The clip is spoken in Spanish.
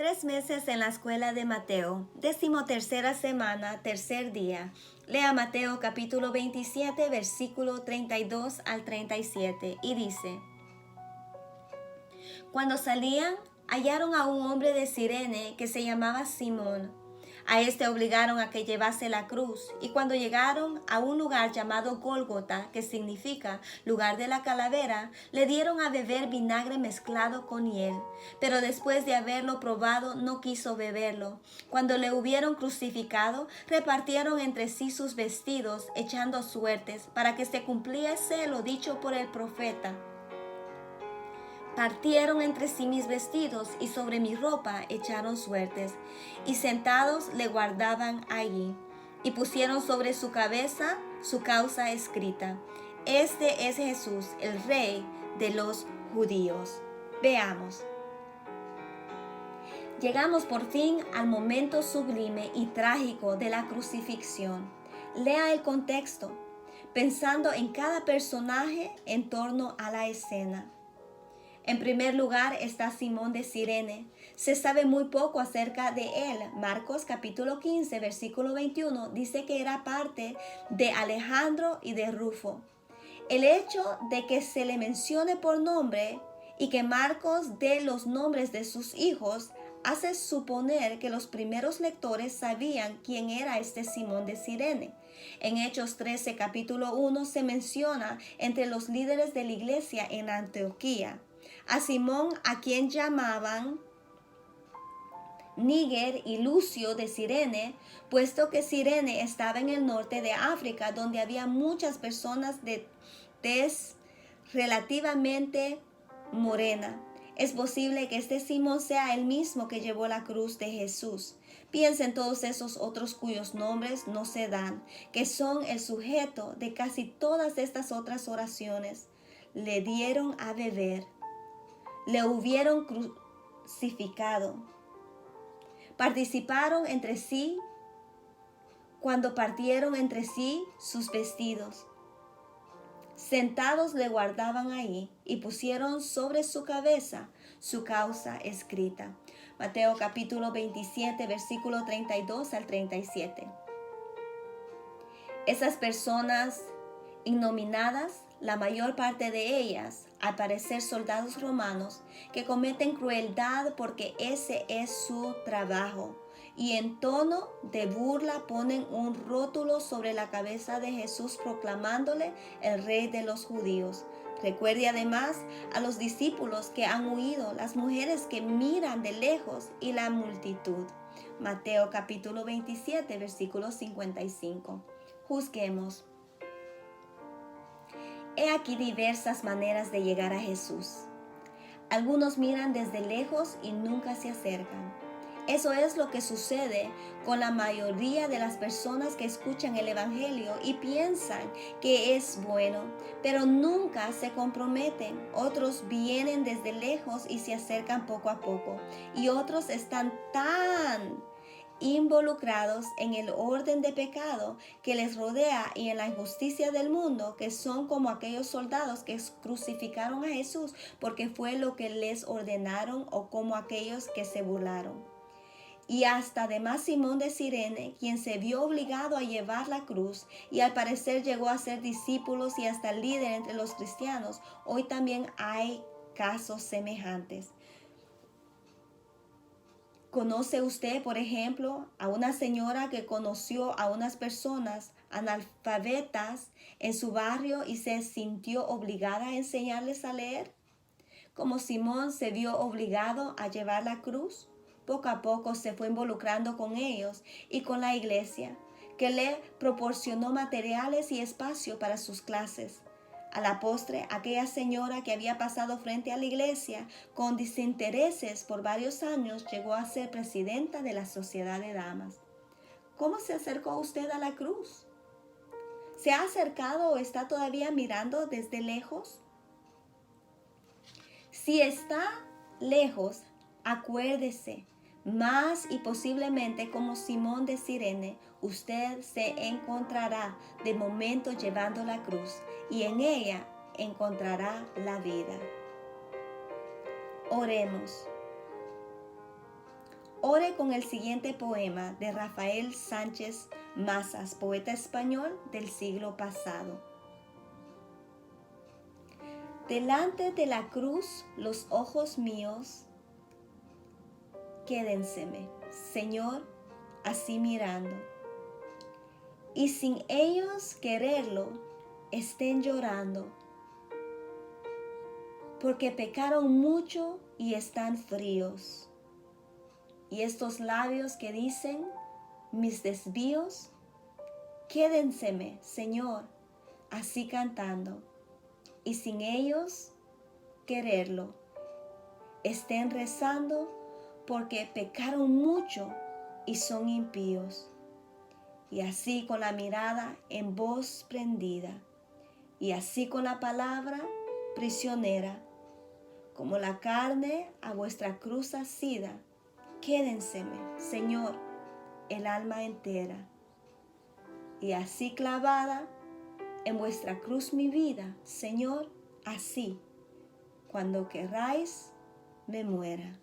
3 meses en la escuela de Mateo, 13ª semana, tercer día. Lea Mateo capítulo 27, versículo 32 al 37 y dice: Cuando salían, hallaron a un hombre de Cirene que se llamaba Simón. A este obligaron a que llevase la cruz, y cuando llegaron a un lugar llamado Gólgota, que significa lugar de la calavera, le dieron a beber vinagre mezclado con hiel. Pero después de haberlo probado, no quiso beberlo. Cuando le hubieron crucificado, repartieron entre sí sus vestidos, echando suertes, para que se cumpliese lo dicho por el profeta: Partieron entre sí mis vestidos, y sobre mi ropa echaron suertes, y sentados le guardaban allí, y pusieron sobre su cabeza su causa escrita: Este es Jesús, el Rey de los judíos. Veamos. Llegamos por fin al momento sublime y trágico de la crucifixión. Lea el contexto, pensando en cada personaje en torno a la escena. En primer lugar está Simón de Cirene. Se sabe muy poco acerca de él. Marcos capítulo 15, versículo 21 dice que era parte de Alejandro y de Rufo. El hecho de que se le mencione por nombre y que Marcos dé los nombres de sus hijos hace suponer que los primeros lectores sabían quién era este Simón de Cirene. En Hechos 13, capítulo 1 se menciona entre los líderes de la iglesia en Antioquía a Simón, a quien llamaban Níger y Lucio de Cirene, puesto que Cirene estaba en el norte de África, donde había muchas personas de tez relativamente morena. Es posible que este Simón sea el mismo que llevó la cruz de Jesús. Piensa en todos esos otros cuyos nombres no se dan, que son el sujeto de casi todas estas otras oraciones. Le dieron a beber. Le hubieron crucificado. Participaron entre sí cuando partieron entre sí sus vestidos. Sentados le guardaban ahí y pusieron sobre su cabeza su causa escrita. Mateo capítulo 27, versículo 32 al 37. Esas personas ignominadas, la mayor parte de ellas, al parecer soldados romanos, que cometen crueldad porque ese es su trabajo, y en tono de burla ponen un rótulo sobre la cabeza de Jesús proclamándole el Rey de los judíos. Recuerde además a los discípulos que han huido, las mujeres que miran de lejos y la multitud. Mateo capítulo 27, versículo 55. Juzguemos. He aquí diversas maneras de llegar a Jesús. Algunos miran desde lejos y nunca se acercan. Eso es lo que sucede con la mayoría de las personas que escuchan el Evangelio y piensan que es bueno, pero nunca se comprometen. Otros vienen desde lejos y se acercan poco a poco. Y otros están tan involucrados en el orden de pecado que les rodea y en la injusticia del mundo, que son como aquellos soldados que crucificaron a Jesús porque fue lo que les ordenaron, o como aquellos que se burlaron. Y hasta además Simón de Cirene, quien se vio obligado a llevar la cruz y al parecer llegó a ser discípulos y hasta líder entre los cristianos. Hoy también hay casos semejantes. ¿Conoce usted, por ejemplo, a una señora que conoció a unas personas analfabetas en su barrio y se sintió obligada a enseñarles a leer? Como Simón se vio obligado a llevar la cruz, poco a poco se fue involucrando con ellos y con la iglesia, que le proporcionó materiales y espacio para sus clases. A la postre, aquella señora que había pasado frente a la iglesia con desintereses por varios años llegó a ser presidenta de la sociedad de damas. ¿Cómo se acercó usted a la cruz? ¿Se ha acercado o está todavía mirando desde lejos? Si está lejos, acuérdese, más y posiblemente como Simón de Cirene, usted se encontrará de momento llevando la cruz y en ella encontrará la vida. Oremos. Ore con el siguiente poema de Rafael Sánchez Mazas, poeta español del siglo pasado. Delante de la cruz los ojos míos quédenseme, Señor, así mirando, y sin ellos quererlo estén llorando, porque pecaron mucho y están fríos. Y estos labios que dicen mis desvíos, quédenseme, Señor, así cantando, y sin ellos quererlo, estén rezando porque pecaron mucho y son impíos. Y así con la mirada en voz prendida, y así con la palabra prisionera, como la carne a vuestra cruz asida, quédenseme, Señor, el alma entera. Y así clavada en vuestra cruz mi vida, Señor, así, cuando querráis, me muera.